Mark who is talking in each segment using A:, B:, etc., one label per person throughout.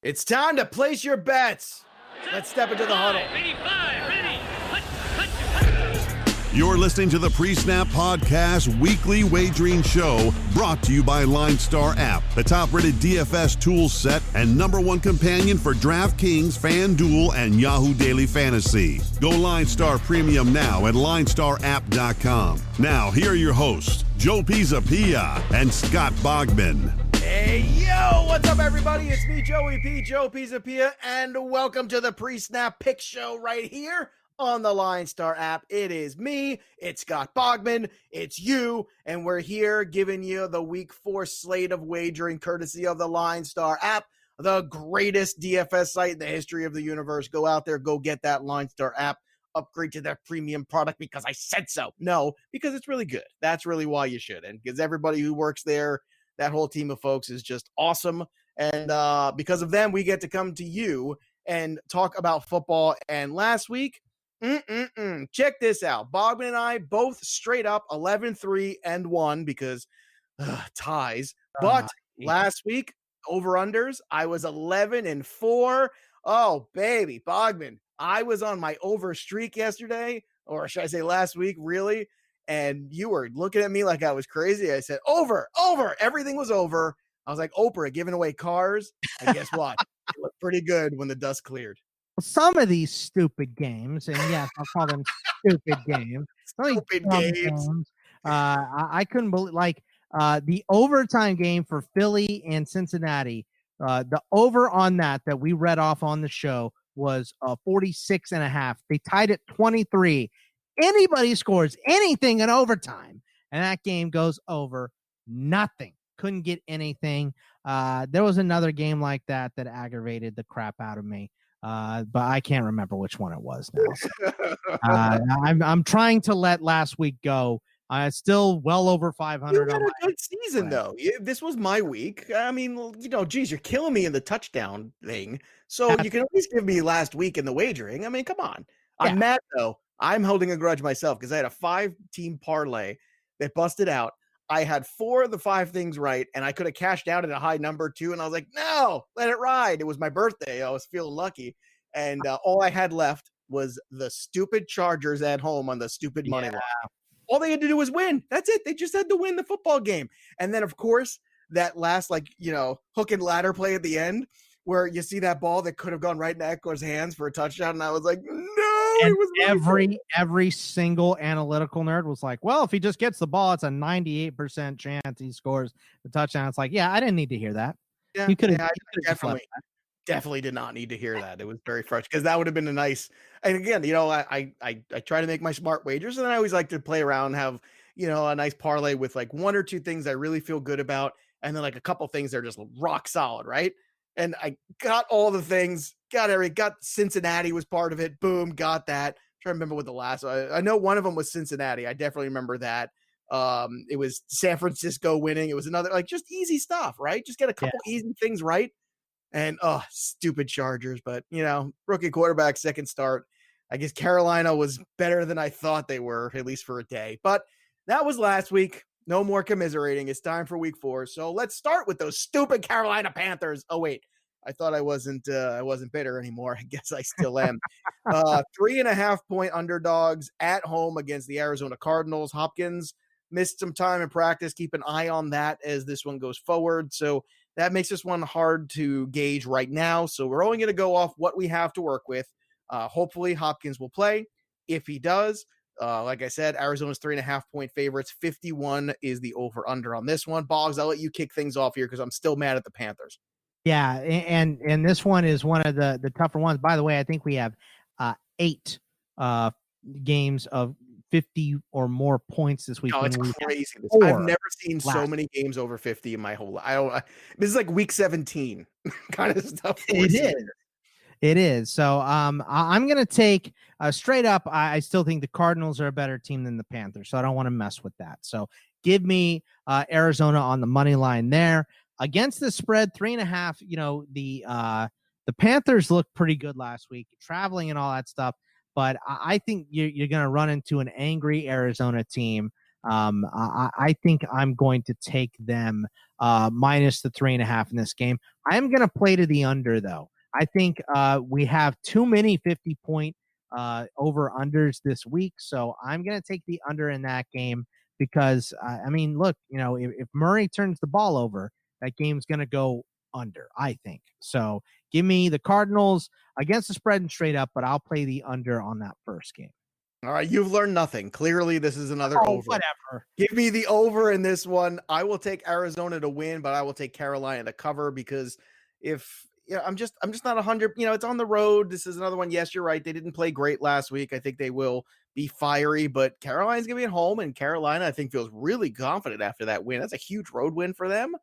A: It's time to place your bets. Let's step into the huddle.
B: You're listening to the PreSnap Podcast Weekly Wagering Show, brought to you by LineStar App, the top-rated DFS tool set and #1 companion for DraftKings, FanDuel, and Yahoo Daily Fantasy. Go LineStar Premium now at LineStarApp.com. Now, here are your hosts, Joe Pisapia and Scott Bogman.
A: Hey, yo, what's up, everybody? It's me, Joey P, Joe Pisapia, and welcome to the PreSnap Pick Show right here on the LineStar app. It is me, it's Scott Bogman, it's you, and we're here giving you the Week 4 slate of wagering courtesy of the LineStar app, the greatest DFS site in the history of the universe. Go out there, go get that LineStar app, upgrade to their premium product because I said so. No, because it's really good. That's really why you should, and because everybody who works there, that whole team of folks is just awesome, and because of them, we get to come to you and talk about football. And last week, check this out. Bogman and I both straight up 11-3-1 because ties. But last week, over-unders, I was 11-4. Oh, baby, Bogman, I was on my over streak yesterday, or should I say last week, really? And you were looking at me like I was crazy. I said, over. Everything was over. I was like, Oprah giving away cars. And guess what? It looked pretty good when the dust cleared.
C: Some of these stupid games, and yes, I'll call them stupid games.
A: Stupid games.
C: I couldn't believe, the overtime game for Philly and Cincinnati. The over on that we read off on the show was 46.5. They tied at 23. Anybody scores anything in overtime, and that game goes over. Nothing. Couldn't get anything. There was another game like that aggravated the crap out of me. But I can't remember which one it was now. So, I'm trying to let last week go. Still well over 500.
A: You had a good season, though. This was my week. I mean, geez, you're killing me in the touchdown thing. So you can at least give me last week in the wagering. I mean, come on. Yeah. I'm mad, though. I'm holding a grudge myself because I had a 5-team parlay that busted out. I had 4 of the 5 things right, and I could have cashed out at a high number too. And I was like, no, let it ride. It was my birthday. I was feeling lucky. And all I had left was the stupid Chargers at home on the stupid money line. All they had to do was win. That's it. They just had to win the football game. And then, of course, that last, hook and ladder play at the end where you see that ball that could have gone right in Eckler's hands for a touchdown. And I was like, no.
C: And it was every single analytical nerd was like, well, if he just gets the ball, it's a 98% chance he scores the touchdown. It's like, yeah, I didn't need to hear that.
A: Yeah, you could have definitely did not need to hear that. It was very frustrating because that would have been a nice. And again, I try to make my smart wagers, and then I always like to play around, and have a nice parlay with like 1 or 2 things I really feel good about, and then like a couple things that are just rock solid, right? And I got all the things, got Cincinnati was part of it. Boom, got that. I'm trying to remember what the last, I know one of them was Cincinnati. I definitely remember that. It was San Francisco winning. It was another, just easy stuff, right? Just get a couple easy things right. And, stupid Chargers. But, rookie quarterback, second start. I guess Carolina was better than I thought they were, at least for a day. But that was last week. No more commiserating. It's time for week 4. So let's start with those stupid Carolina Panthers. Oh, wait. I thought I wasn't bitter anymore. I guess I still am. 3.5-point underdogs at home against the Arizona Cardinals. Hopkins missed some time in practice. Keep an eye on that as this one goes forward. So that makes this one hard to gauge right now. So we're only going to go off what we have to work with. Hopefully Hopkins will play. If he does, like I said, Arizona's 3.5-point favorites. 51 is the over-under on this one. Boggs, I'll let you kick things off here because I'm still mad at the Panthers.
C: Yeah, and this one is one of the tougher ones. By the way, I think we have 8 games of 50 or more points this week.
A: Oh, it's crazy. I've never seen so many games over 50 in my whole life. This is like week 17 kind of stuff.
C: It is. So I'm going to take straight up. I still think the Cardinals are a better team than the Panthers, so I don't want to mess with that. So give me Arizona on the money line there. Against the spread, 3.5, the Panthers looked pretty good last week, traveling and all that stuff. But I think you're going to run into an angry Arizona team. I think I'm going to take them minus the 3.5 in this game. I am going to play to the under, though. I think we have too many 50-point over unders this week, so I'm going to take the under in that game because I mean, look, if Murray turns the ball over, that game's going to go under, I think. So give me the Cardinals against the spread and straight up, but I'll play the under on that first game.
A: All right, you've learned nothing. Clearly, this is another over.
C: Whatever.
A: Give me the over in this one. I will take Arizona to win, but I will take Carolina to cover because I'm just not 100. It's on the road. This is another one. Yes, you're right. They didn't play great last week. I think they will be fiery, but Carolina's gonna be at home, and Carolina I think feels really confident after that win. That's a huge road win for them.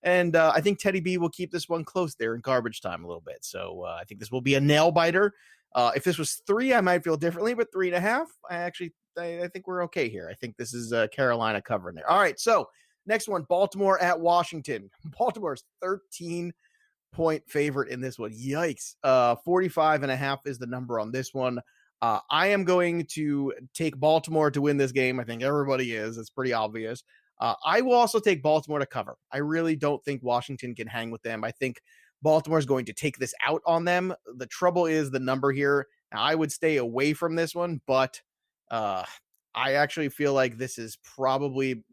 A: And I think Teddy B will keep this one close there in garbage time a little bit. So I think this will be a nail biter. If this was 3, I might feel differently, but 3.5, I think we're okay here. I think this is Carolina covering there. All right, so next one, Baltimore at Washington. Baltimore's 13-point favorite in this one. Yikes. 45.5 is the number on this one. I am going to take Baltimore to win this game. I think everybody is. It's pretty obvious. I will also take Baltimore to cover. I really don't think Washington can hang with them. I think Baltimore is going to take this out on them. The trouble is the number here. Now, I would stay away from this one, but I actually feel like this is probably,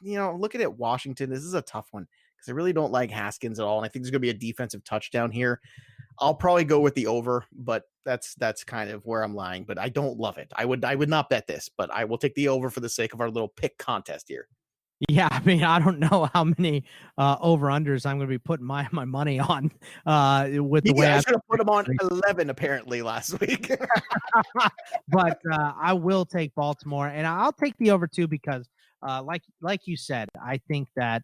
A: looking at Washington, this is a tough one because I really don't like Haskins at all. And I think there's going to be a defensive touchdown here. I'll probably go with the over, but that's kind of where I'm lying. But I don't love it. I would not bet this, but I will take the over for the sake of our little pick contest here.
C: Yeah, I mean, I don't know how many over-unders I'm going to be putting my money on with the way
A: I should have put them on 11 apparently last week.
C: But I will take Baltimore, and I'll take the over too because, like you said, I think that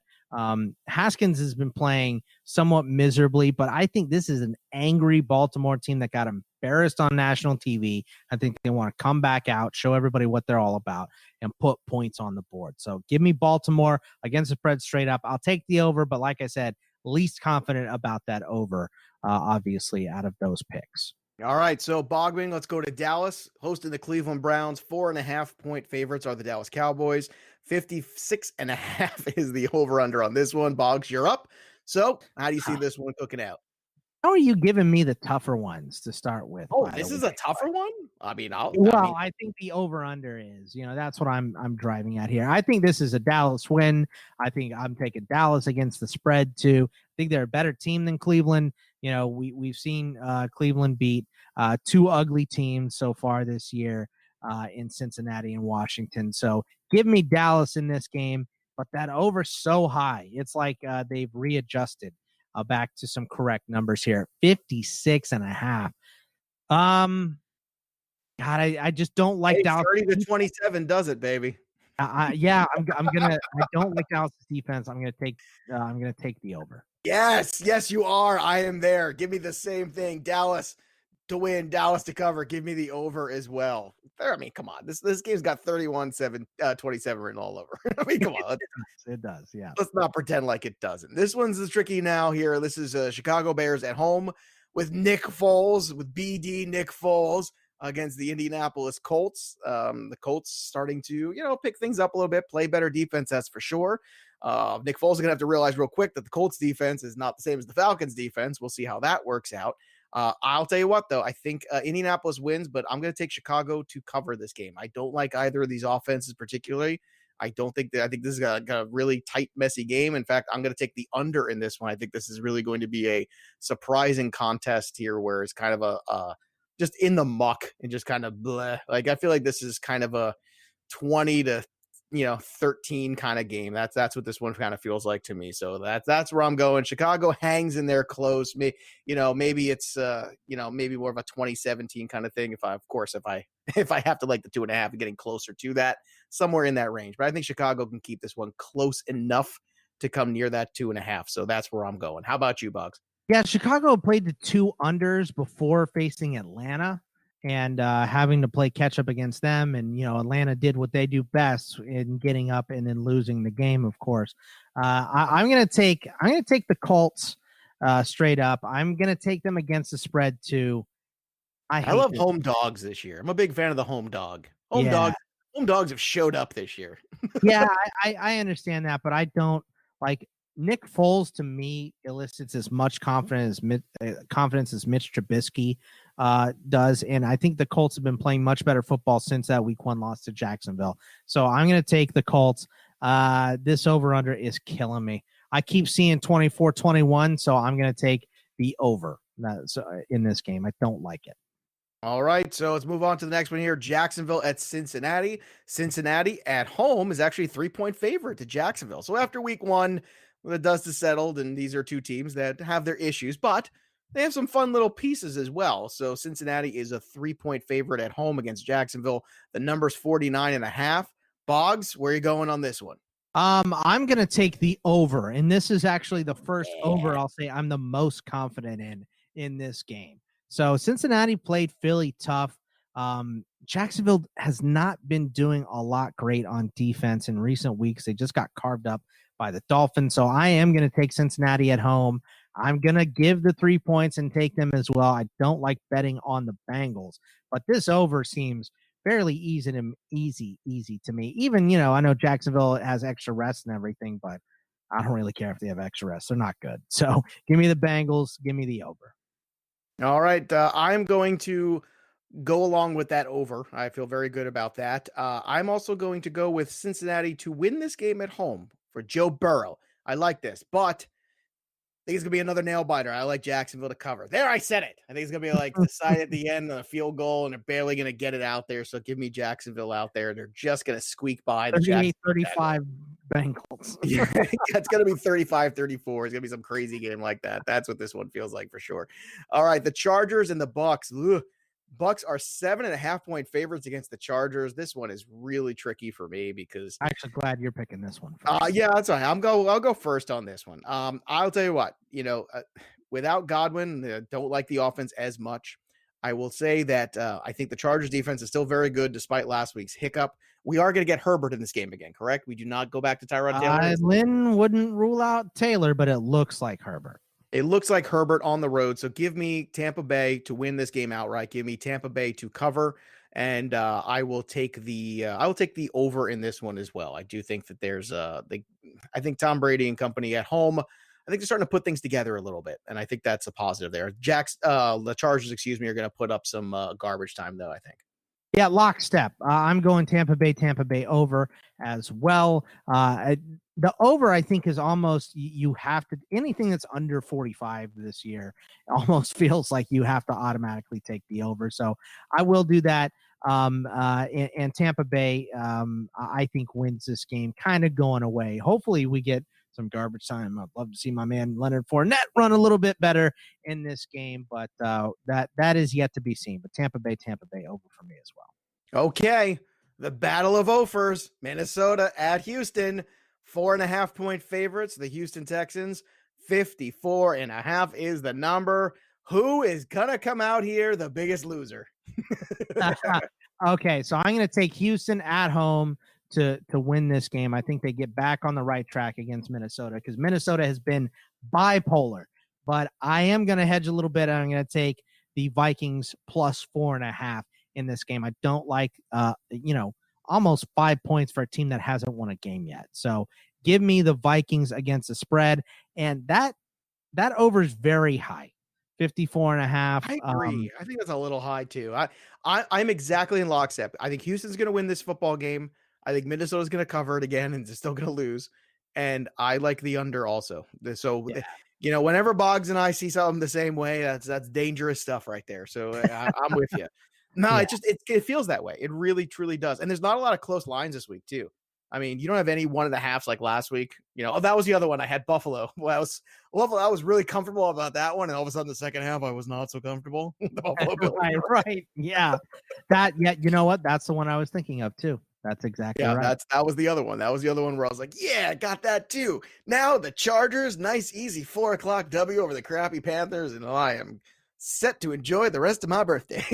C: Haskins has been playing somewhat miserably, but I think this is an angry Baltimore team that got embarrassed on national TV. I think they want to come back out, show everybody what they're all about, and put points on the board. So give me Baltimore against the spread straight up. I'll take the over, but like I said, least confident about that over, obviously, out of those picks.
A: All right, so Bogman, let's go to Dallas, hosting the Cleveland Browns. 4.5-point favorites are the Dallas Cowboys. 56.5 is the over-under on this one. Boggs, you're up. So how do you see this one cooking out?
C: How are you giving me the tougher ones to start with?
A: Oh, this is a tougher one? I
C: think the over-under is, that's what I'm driving at here. I think this is a Dallas win. I think I'm taking Dallas against the spread too. I think they're a better team than Cleveland. We've seen Cleveland beat 2 ugly teams so far this year in Cincinnati and Washington. So give me Dallas in this game, but that over so high. It's like they've readjusted back to some correct numbers here. 56.5. God, I just don't like Dallas.
A: 30-27 does it, baby.
C: Yeah, I'm gonna. I don't like Dallas' defense. I'm gonna take the over.
A: Yes, you are. I am there. Give me the same thing. Dallas to win, Dallas to cover. Give me the over as well. I mean, come on. This game's got 31-27 written all over. I mean, come on.
C: It does, yeah.
A: Let's not pretend like it doesn't. This one's the tricky now here. This is Chicago Bears at home with Nick Foles, with BD Nick Foles against the Indianapolis Colts. The Colts starting to, pick things up a little bit, play better defense, that's for sure. Nick Foles is going to have to realize real quick that the Colts defense is not the same as the Falcons defense. We'll see how that works out. I'll tell you what, though, I think Indianapolis wins, but I'm going to take Chicago to cover this game. I don't like either of these offenses particularly. I think this is a really tight, messy game. In fact, I'm going to take the under in this one. I think this is really going to be a surprising contest here where it's kind of a just in the muck and just kind of bleh. Like, I feel like this is kind of a 20-13 kind of game. That's what this one kind of feels like to me. So that's where I'm going. Chicago hangs in there close. Maybe it's maybe more of a 2017 kind of thing. If I have to like the 2.5 and getting closer to that, somewhere in that range. But I think Chicago can keep this one close enough to come near that 2.5. So that's where I'm going. How about you, Bugs?
C: Yeah, Chicago played the 2 unders before facing Atlanta and having to play catch up against them. And, Atlanta did what they do best in getting up and then losing the game, of course. I'm going to take the Colts straight up. I'm going to take them against the spread too.
A: I love home dogs this year. I'm a big fan of the home dog. Home home dogs have showed up this year.
C: Yeah, I understand that, but I don't like Nick Foles. To me, elicits as much confidence as Mitch Trubisky does, and I think the Colts have been playing much better football since that Week 1 loss to Jacksonville. So I'm going to take the Colts. This over under is killing me. I keep seeing 24-21, so I'm going to take the over in this game. I don't like it.
A: All right, so let's move on to the next one here. Jacksonville at Cincinnati. Cincinnati at home is actually a 3-point favorite to Jacksonville. So after week 1, when the dust is settled, and these are two teams that have their issues, but they have some fun little pieces as well. So Cincinnati is a 3-point favorite at home against Jacksonville. The number's 49.5. Boggs, where are you going on this one?
C: I'm going to take the over, and this is actually the first over I'll say I'm the most confident in this game. So Cincinnati played Philly tough. Jacksonville has not been doing a lot great on defense in recent weeks. They just got carved up by the Dolphins. So I am going to take Cincinnati at home. I'm going to give the 3 points and take them as well. I don't like betting on the Bengals, but this over seems fairly easy to me. Even, I know Jacksonville has extra rest and everything, but I don't really care if they have extra rest. They're not good. So give me the Bengals. Give me the over.
A: All right. I'm going to go along with that over. I feel very good about that. I'm also going to go with Cincinnati to win this game at home for Joe Burrow. I like this, but I think it's going to be another nail biter. I like Jacksonville to cover. There, I said it. I think it's going to be like decided at the end on a field goal, and they're barely going to get it out there. So give me Jacksonville out there. They're just going to squeak by the
C: 35 Bengals.
A: Yeah, it's going to be 35-34. It's going to be some crazy game like that. That's what this one feels like for sure. All right, the Chargers and the Bucks. Ugh. Bucks are 7.5-point favorites against the Chargers. This one is really tricky for me because
C: I'm actually glad you're picking this one.
A: Yeah, that's right. I'll go first on this one. I'll tell you what, without Godwin, don't like the offense as much. I will say that I think the Chargers defense is still very good despite last week's hiccup. We are going to get Herbert in this game again, correct? We do not go back to Tyrod Taylor.
C: Lynn wouldn't rule out Taylor, but it looks like Herbert.
A: It looks like Herbert on the road. So give me Tampa Bay to win this game outright. Give me Tampa Bay to cover. And I will take the over in this one as well. I do think that there's I think Tom Brady and company at home, I think they're starting to put things together a little bit. And I think that's a positive there. The Chargers, are going to put up some garbage time though, I think.
C: Yeah, lockstep. I'm going Tampa Bay over as well. The over, I think, is almost you have to anything that's under 45 this year almost feels like you have to automatically take the over. So I will do that. And Tampa Bay, I think, wins this game kind of going away. Hopefully we get some garbage time. I'd love to see my man Leonard Fournette run a little bit better in this game, but that is yet to be seen. But Tampa Bay over for me as well.
A: Okay, the battle of offers, Minnesota at Houston, 4.5-point favorites. The Houston Texans, 54.5 is the number. Who is gonna come out here the biggest loser?
C: Okay, so I'm going to take Houston at home to win this game. I think they get back on the right track against Minnesota because Minnesota has been bipolar. But I am going to hedge a little bit. I'm going to take the Vikings plus 4.5 in this game. I don't like, almost 5 points for a team that hasn't won a game yet. So give me the Vikings against the spread. And that over is very high. 54.5.
A: I agree. I think that's a little high too. I'm exactly in lockstep. I think Houston's going to win this football game. I think Minnesota's going to cover it again and they're still going to lose. And I like the under also. So, whenever Boggs and I see something the same way, that's dangerous stuff right there. So I'm with you. No, yeah. It feels that way. It really, truly does. And there's not a lot of close lines this week too. I mean, you don't have any 1.5s like last week. That was the other one. I had Buffalo. Well, I was really comfortable about that one, and all of a sudden, the second half, I was not so comfortable.
C: Right. Yeah. You know what? That's the one I was thinking of too. That's exactly right.
A: That was the other one. That was the other one where I was like, yeah, got that too. Now the Chargers, nice, easy 4:00 W over the crappy Panthers, and I am set to enjoy the rest of my birthday.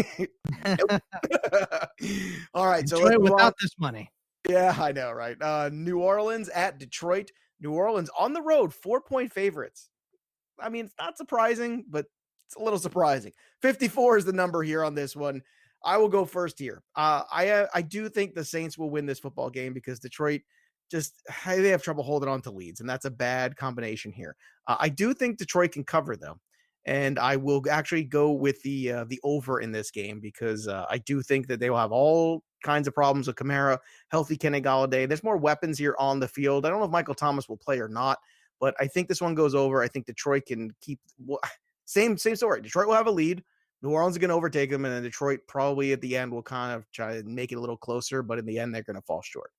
A: All right, so
C: let's without this money.
A: Yeah, I know, right? New Orleans at Detroit. New Orleans on the road, 4-point favorites. I mean, it's not surprising, but it's a little surprising. 54 is the number here on this one. I will go first here. I do think the Saints will win this football game because Detroit just they have trouble holding on to leads, and that's a bad combination here. I do think Detroit can cover though, and I will actually go with the over in this game because I do think that they will have all kinds of problems with Kamara, healthy Kenny Galladay. There's more weapons here on the field. I don't know if Michael Thomas will play or not, but I think this one goes over. I think Detroit can keep same story. Detroit will have a lead. New Orleans is going to overtake them, and then Detroit probably at the end will kind of try to make it a little closer, but in the end, they're going to fall short.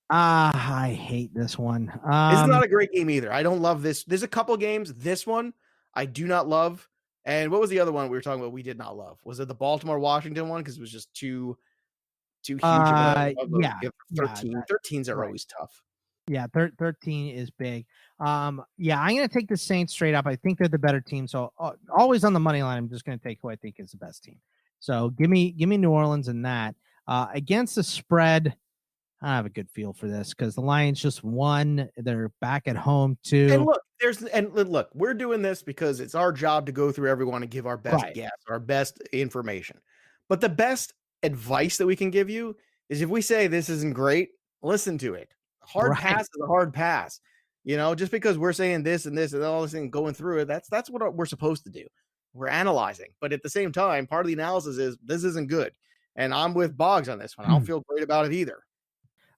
C: I hate this one.
A: This is not a great game either. I don't love this. There's a couple games. This one I do not love. And what was the other one we were talking about? We did not love. Was it the Baltimore Washington one? Because it was just too huge of a
C: Yeah,
A: 13.
C: yeah,
A: 13s are
C: right.
A: always tough.
C: Yeah, 13 is big. Yeah, I'm going to take the Saints straight up. I think they're the better team. So always on the money line, I'm just going to take who I think is the best team. So give me New Orleans in that. Against the spread, I have a good feel for this because the Lions just won. They're back at home too.
A: And look, we're doing this because it's our job to go through everyone and give our best
C: Right.
A: guess, our best information. But the best advice that we can give you is if we say this isn't great, listen to it. Hard
C: Right.
A: pass is a hard pass. You know, just because we're saying this and all this and going through it, that's what we're supposed to do. We're analyzing, but at the same time, part of the analysis is this isn't good. And I'm with Boggs on this one. I don't feel great about it either.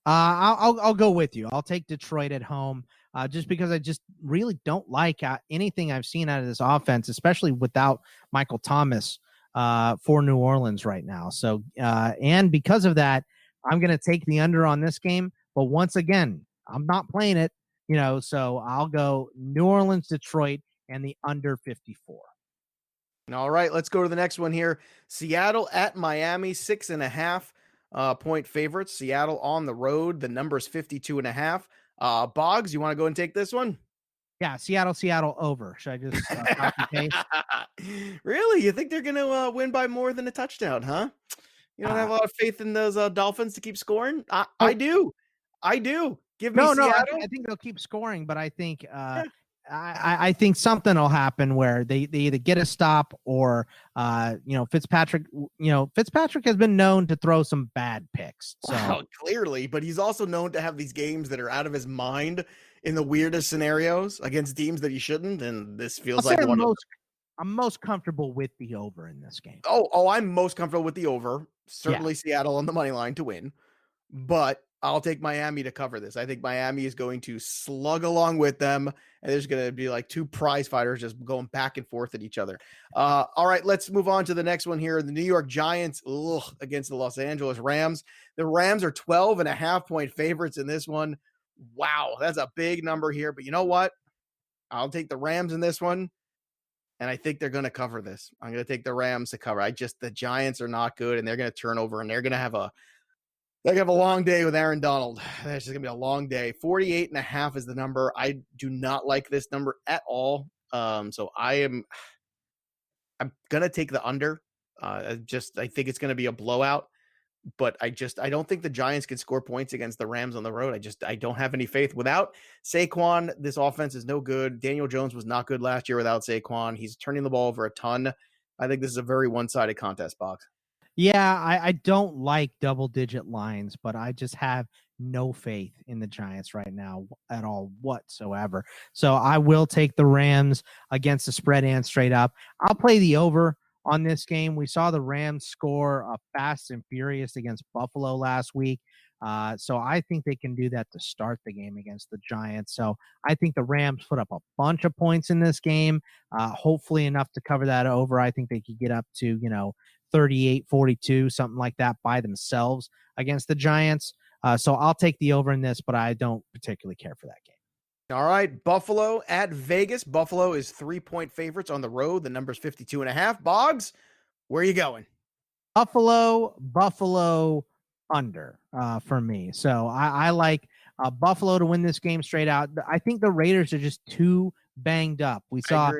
C: I'll go with you. I'll take Detroit at home just because I just really don't like anything I've seen out of this offense, especially without Michael Thomas for New Orleans right now. So, and because of that, I'm going to take the under on this game. But once again, I'm not playing it, so I'll go New Orleans, Detroit, and the under 54.
A: All right, let's go to the next one here. Seattle at Miami, 6.5 point favorites. Seattle on the road. The number is 52.5. Boggs, you want to go and take this one?
C: Yeah, Seattle over. Should I just copy paste?
A: Really? You think they're going to win by more than a touchdown, huh? You don't have a lot of faith in those Dolphins to keep scoring? I do. Give me Seattle.
C: I think they'll keep scoring, but I think I think something will happen where they either get a stop or Fitzpatrick. Fitzpatrick has been known to throw some bad picks. So
A: well, clearly, but he's also known to have these games that are out of his mind in the weirdest scenarios against teams that he shouldn't. And this feels like one of them.
C: I'm most comfortable with the over in this game.
A: Oh, I'm most comfortable with the over. Certainly
C: Yeah.
A: Seattle on the money line to win, but I'll take Miami to cover this. I think Miami is going to slug along with them, and there's going to be like two prize fighters just going back and forth at each other. All right, let's move on to the next one here. The New York Giants against the Los Angeles Rams. The Rams are 12.5 point favorites in this one. Wow, that's a big number here, but you know what? I'll take the Rams in this one. And I think they're going to cover this. I'm going to take the Rams to cover. The Giants are not good, and they're going to turn over, and they're going to have a long day with Aaron Donald. That's just going to be a long day. 48.5 is the number. I do not like this number at all. So I'm going to take the under. I think it's going to be a blowout. But I don't think the Giants can score points against the Rams on the road. I don't have any faith. Without Saquon, this offense is no good. Daniel Jones was not good last year without Saquon. He's turning the ball over a ton. I think this is a very one-sided contest, Box.
C: Yeah, I don't like double-digit lines, but I just have no faith in the Giants right now at all whatsoever. So I will take the Rams against the spread and straight up. I'll play the over on this game. We saw the Rams score fast and furious against Buffalo last week. So I think they can do that to start the game against the Giants. So I think the Rams put up a bunch of points in this game, hopefully enough to cover that over. I think they could get up to, 38-42, something like that by themselves against the Giants. So I'll take the over in this, but I don't particularly care for that game.
A: All right, Buffalo at Vegas. Buffalo is 3-point favorites on the road. The number's 52.5. Boggs, where are you going?
C: Buffalo under for me. So I like Buffalo to win this game straight out. I think the Raiders are just too banged up. We saw,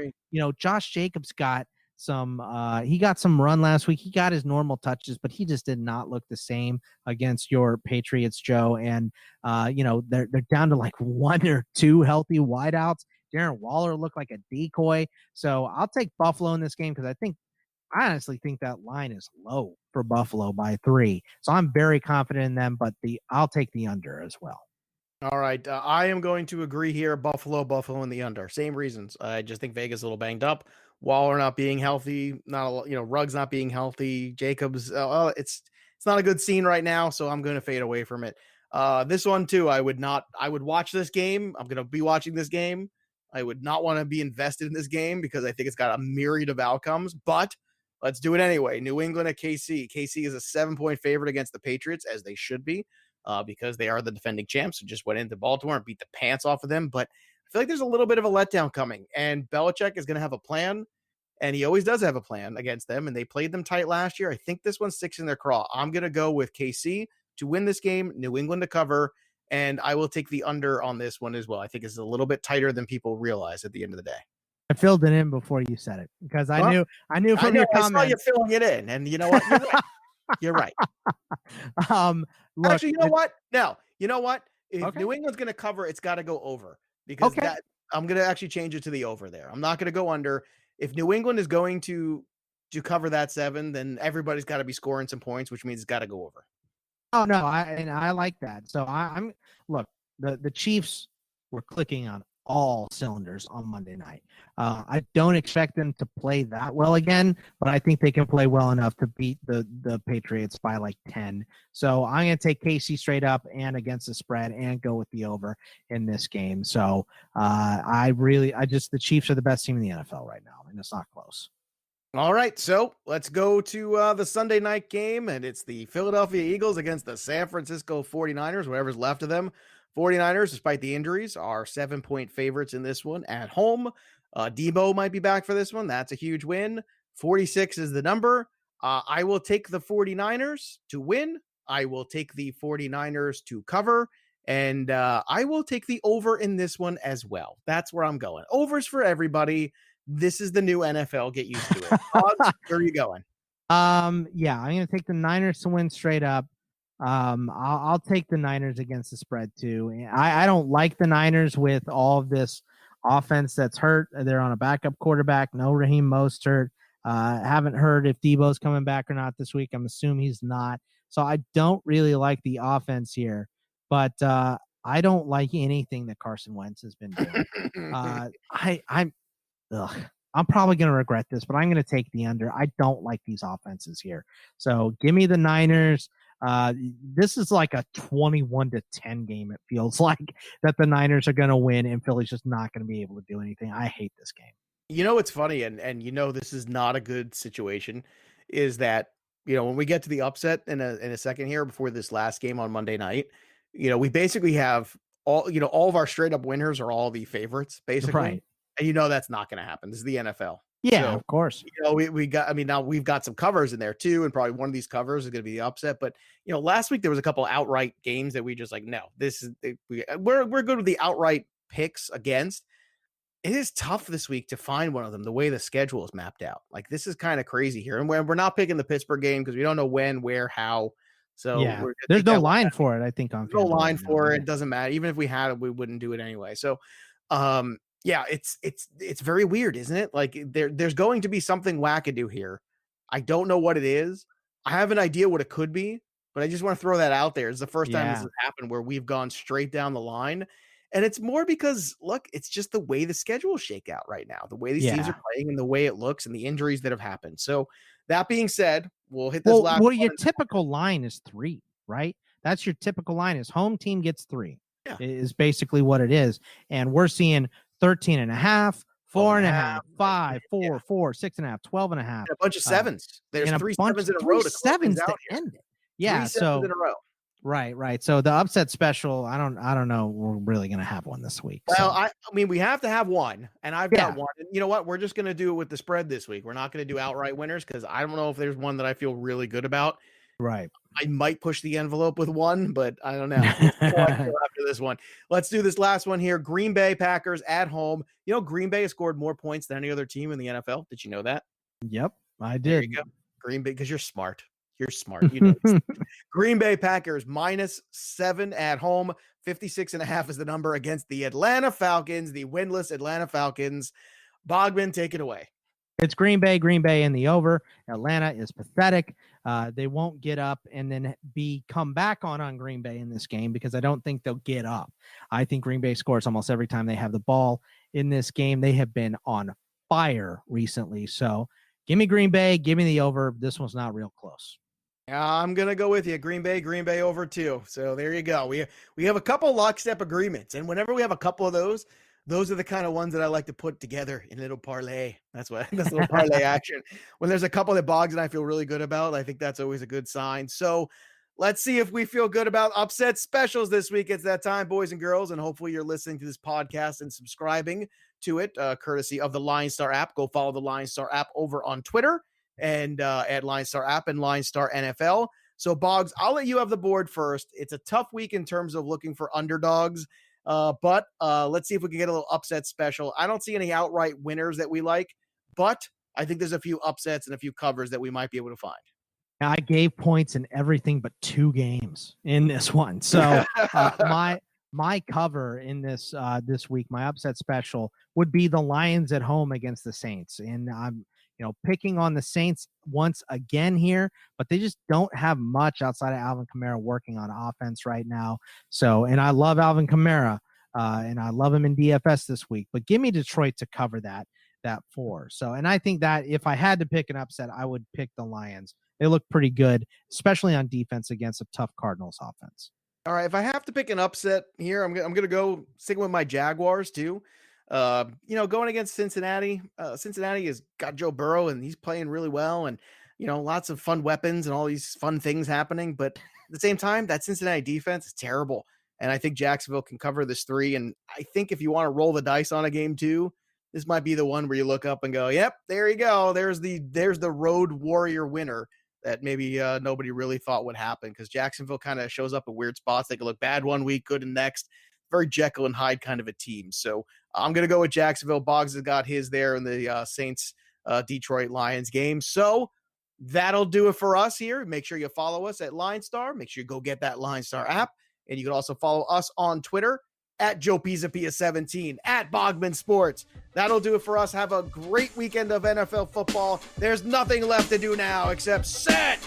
C: Josh Jacobs got some run last week. He got his normal touches, but he just did not look the same against your Patriots, Joe. And they're down to like one or two healthy wideouts. Darren Waller looked like a decoy. So I'll take Buffalo in this game because I think I honestly think that line is low for Buffalo by 3. So I'm very confident in them, but I'll take the under as well.
A: All right, I am going to agree here. Buffalo in the under. Same reasons. I just think Vegas a little banged up. Waller not being healthy, Ruggs not being healthy. Jacobs, it's not a good scene right now, so I'm going to fade away from it. This one too, I would watch this game. I'm going to be watching this game. I would not want to be invested in this game because I think it's got a myriad of outcomes, but let's do it anyway. New England at KC. KC is a 7-point favorite against the Patriots, as they should be. Because they are the defending champs who just went into Baltimore and beat the pants off of them. But I feel like there's a little bit of a letdown coming, and Belichick is going to have a plan, and he always does have a plan against them, and they played them tight last year. I think this one sticks in their craw. I'm going to go with KC to win this game, New England to cover, and I will take the under on this one as well. I think it's a little bit tighter than people realize at the end of the day.
C: I filled it in before you said it because I knew from your comments.
A: I saw you filling it in, and you know what? You're right. You're right.
C: Look,
A: actually, you know what? No, you know what? If
C: Okay.
A: New England's going to cover, it's got to go over because I'm going to actually change it to the over there. I'm not going to go under. If New England is going to cover that 7, then everybody's got to be scoring some points, which means it's got to go over.
C: Oh no, I like that. So I'm look, the Chiefs were clicking on all cylinders on Monday night. I don't expect them to play that well again, but I think they can play well enough to beat the Patriots by like 10. So I'm going to take KC straight up and against the spread and go with the over in this game. So the Chiefs are the best team in the NFL right now, and it's not close.
A: All right, so let's go to the Sunday night game, and it's the Philadelphia Eagles against the San Francisco 49ers, whatever's left of them. 49ers, despite the injuries, are 7-point favorites in this one at home. Debo might be back for this one. That's a huge win. 46 is the number. I will take the 49ers to win. I will take the 49ers to cover. And I will take the over in this one as well. That's where I'm going. Overs for everybody. This is the new NFL. Get used to it. Odds, where are you going?
C: Yeah, I'm going to take the Niners to win straight up. I'll take the Niners against the spread too. I don't like the Niners with all of this offense that's hurt. They're on a backup quarterback. No Raheem Mostert. Haven't heard if Debo's coming back or not this week. I'm assuming he's not. So I don't really like the offense here, but I don't like anything that Carson Wentz has been doing. I'm probably going to regret this, but I'm going to take the under. I don't like these offenses here. So give me the Niners. This is like a 21-10 game. It feels like that the Niners are going to win and Philly's just not going to be able to do anything. I hate this game.
A: You know, what's funny, and this is not a good situation, is that, when we get to the upset in a second here before this last game on Monday night, we basically have all of our straight up winners are all the favorites, basically.
C: Right.
A: And that's not going to happen. This is the NFL.
C: Yeah, of course.
A: Now we've got some covers in there too, and probably one of these covers is going to be the upset. But last week there was a couple outright games that we just like, no, we're good with the outright picks against. It is tough this week to find one of them. The way the schedule is mapped out, like this is kind of crazy here, and we're not picking the Pittsburgh game because we don't know when, where, how. So
C: yeah, there's no line for it. I think on
A: no line for it. It doesn't matter. Even if we had it, we wouldn't do it anyway. So, yeah, it's very weird, isn't it? Like there's going to be something wackadoo here. I don't know what it is. I have an idea what it could be, but I just want to throw that out there. It's the first time this has happened where we've gone straight down the line. And it's more because, look, it's just the way the schedules shake out right now, the way these teams are playing and the way it looks and the injuries that have happened. So that being said, we'll hit this last one.
C: Your typical line is 3, right? That's your typical line is home team gets 3 is basically what it is. And we're seeing 13.5, 4.5, 5, 4, 4, 6.5, 12.5.
A: A bunch of sevens. There's 3 sevens in a row.
C: 3 sevens to end it. Yeah.
A: 3 sevens in a row.
C: Right. So the upset special, I don't know. We're really going to have one this week.
A: Well, I mean, we have to have one, and I've got one. And you know what? We're just going to do it with the spread this week. We're not going to do outright winners because I don't know if there's one that I feel really good about.
C: Right.
A: I might push the envelope with one, but I don't know. After this one, let's do this last one here. Green Bay Packers at home. Green Bay has scored more points than any other team in the NFL. Did you know that?
C: Yep, I did.
A: There you go. Green Bay, because you're smart. You're smart. You know. Green Bay Packers -7 at home. 56.5 is the number against the Atlanta Falcons, the winless Atlanta Falcons. Bogman, take it away.
C: It's Green Bay in the over. Atlanta is pathetic. They won't get up and then come back on Green Bay in this game because I don't think they'll get up. I think Green Bay scores almost every time they have the ball in this game. They have been on fire recently. So give me Green Bay. Give me the over. This one's not real close.
A: I'm going to go with you. Green Bay over 2. So there you go. We have a couple lockstep agreements. And whenever we have a couple of those are the kind of ones that I like to put together in a little parlay. That's little parlay action. When there's a couple that Boggs and I feel really good about, I think that's always a good sign. So let's see if we feel good about upset specials this week. It's that time, boys and girls, and hopefully you're listening to this podcast and subscribing to it, courtesy of the LineStar app. Go follow the LineStar app over on Twitter and at LineStar app and LineStar NFL. So Boggs, I'll let you have the board first. It's a tough week in terms of looking for underdogs. But let's see if we can get a little upset special. I don't see any outright winners that we like, but I think there's a few upsets and a few covers that we might be able to find.
C: I gave points in everything but 2 games in this one. So my cover in this week, my upset special would be the Lions at home against the Saints. And I'm picking on the Saints once again here, but they just don't have much outside of Alvin Kamara working on offense right now. So, and I love Alvin Kamara, and I love him in DFS this week, but give me Detroit to cover that 4. So, and I think that if I had to pick an upset, I would pick the Lions. They look pretty good, especially on defense against a tough Cardinals offense.
A: All right. If I have to pick an upset here, I'm going to go sticking with my Jaguars too. Going against Cincinnati, Cincinnati has got Joe Burrow and he's playing really well and, lots of fun weapons and all these fun things happening. But at the same time, that Cincinnati defense is terrible. And I think Jacksonville can cover this 3. And I think if you want to roll the dice on a game 2, this might be the one where you look up and go, yep, there you go. There's the road warrior winner that maybe nobody really thought would happen because Jacksonville kind of shows up in weird spots. They can look bad one week, good in next. Very Jekyll and Hyde kind of a team. So I'm going to go with Jacksonville. Boggs has got his there in the Saints Detroit Lions game. So that'll do it for us here. Make sure you follow us at LineStar. Make sure you go get that LineStar app. And you can also follow us on Twitter at Joe Pisapia 17, at Bogman Sports. That'll do it for us. Have a great weekend of NFL football. There's nothing left to do now except sit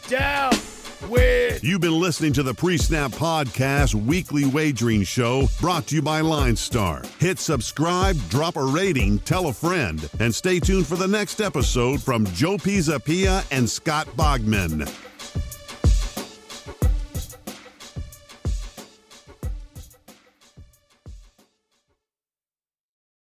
A: down.
B: You've been listening to the PreSnap Podcast Weekly Wagering Show, brought to you by LineStar. Hit subscribe, drop a rating, tell a friend, and stay tuned for the next episode from Joe Pisapia and Scott Bogman.